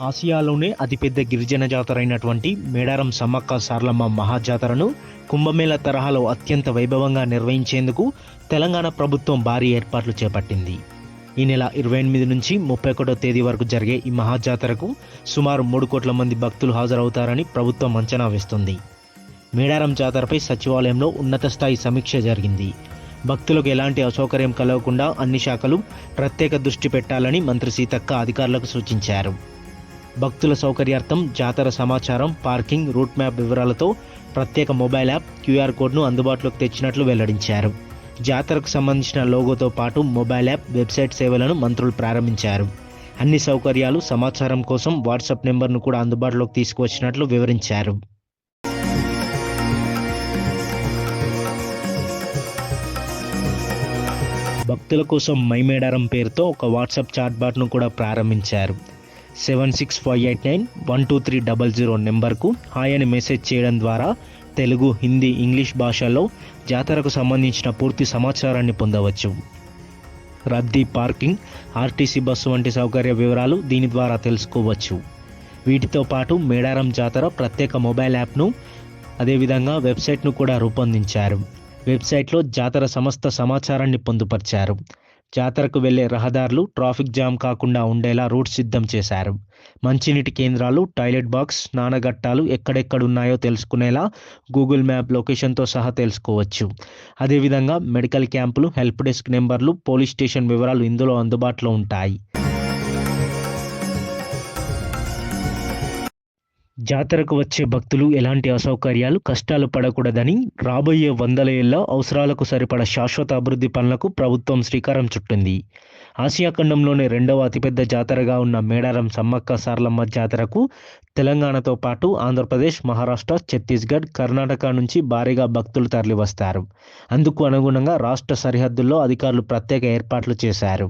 ఆసియాలోనే అతిపెద్ద గిరిజన జాతర అయినటువంటి మేడారం సమ్మక్క సారలమ్మ మహాజాతరను కుంభమేళా తరహాలో అత్యంత వైభవంగా నిర్వహించేందుకు తెలంగాణ ప్రభుత్వం భారీ ఏర్పాట్లు చేపట్టింది. ఈ నెల 28 నుంచి 31వ తేదీ వరకు జరిగే ఈ మహాజాతరకు సుమారు 3 కోట్ల మంది భక్తులు హాజరవుతారని ప్రభుత్వం అంచనా వేస్తుంది. మేడారం జాతరపై సచివాలయంలో ఉన్నత స్థాయి సమీక్ష జరిగింది. భక్తులకు ఎలాంటి అసౌకర్యం కలగకుండా అన్ని శాఖలు ప్రత్యేక దృష్టి పెట్టాలని మంత్రి సీతక్క అధికారులకు సూచించారు. భక్తుల సౌకర్యార్థం జాతర సమాచారం, పార్కింగ్, రూట్ మ్యాప్ వివరాలతో ప్రత్యేక మొబైల్ యాప్, క్యూఆర్ కోడ్ను అందుబాటులోకి తెచ్చినట్లు వెల్లడించారు. జాతరకు సంబంధించిన లోగోతో పాటు మొబైల్ యాప్, వెబ్సైట్ సేవలను మంత్రులు ప్రారంభించారు. అన్ని సౌకర్యాలు, సమాచారం కోసం వాట్సాప్ నెంబర్ను కూడా అందుబాటులోకి తీసుకువచ్చినట్లు వివరించారు. భక్తుల కోసం మై మేడారం పేరుతో ఒక వాట్సాప్ చాట్ బాట్ను కూడా ప్రారంభించారు. 7658912300 నెంబర్కు హాయ్ అని మెసేజ్ చేయడం ద్వారా తెలుగు, హిందీ, ఇంగ్లీష్ భాషల్లో జాతరకు సంబంధించిన పూర్తి సమాచారాన్ని పొందవచ్చు. రద్దీ, పార్కింగ్, ఆర్టీసీ బస్సు వంటి సౌకర్య వివరాలు దీని ద్వారా తెలుసుకోవచ్చు. వీటితో పాటు మేడారం జాతర ప్రత్యేక మొబైల్ యాప్ను, అదేవిధంగా వెబ్సైట్ను కూడా రూపొందించారు. వెబ్సైట్లో జాతర సమస్త సమాచారాన్ని పొందుపరిచారు. జాతరకు వెళ్లే రహదారులు ట్రాఫిక్ జామ్ కాకుండా ఉండేలా రూట్ సిద్ధం చేశారు. మంచినీటి కేంద్రాలు, టాయిలెట్ బాక్స్, స్నానఘట్టాలు ఎక్కడెక్కడున్నాయో తెలుసుకునేలా గూగుల్ మ్యాప్ లొకేషన్తో సహా తెలుసుకోవచ్చు. అదేవిధంగా మెడికల్ క్యాంపులు, హెల్ప్ డెస్క్ నెంబర్లు, పోలీస్ స్టేషన్ వివరాలు ఇందులో అందుబాటులో ఉంటాయి. జాతరకు వచ్చే భక్తులు ఎలాంటి అసౌకర్యాలు, కష్టాలు పడకూడదని రాబోయే 100 ఏళ్ల అవసరాలకు సరిపడ శాశ్వత అభివృద్ధి పనులకు ప్రభుత్వం శ్రీకారం చుట్టింది. ఆసియా ఖండంలోనే 2వ అతిపెద్ద జాతరగా ఉన్న మేడారం సమ్మక్క సారలమ్మ జాతరకు తెలంగాణతో పాటు ఆంధ్రప్రదేశ్, మహారాష్ట్ర, ఛత్తీస్గఢ్, కర్ణాటక నుంచి భారీగా భక్తులు తరలివస్తారు. అందుకు అనుగుణంగా రాష్ట్ర సరిహద్దుల్లో అధికారులు ప్రత్యేక ఏర్పాట్లు చేశారు.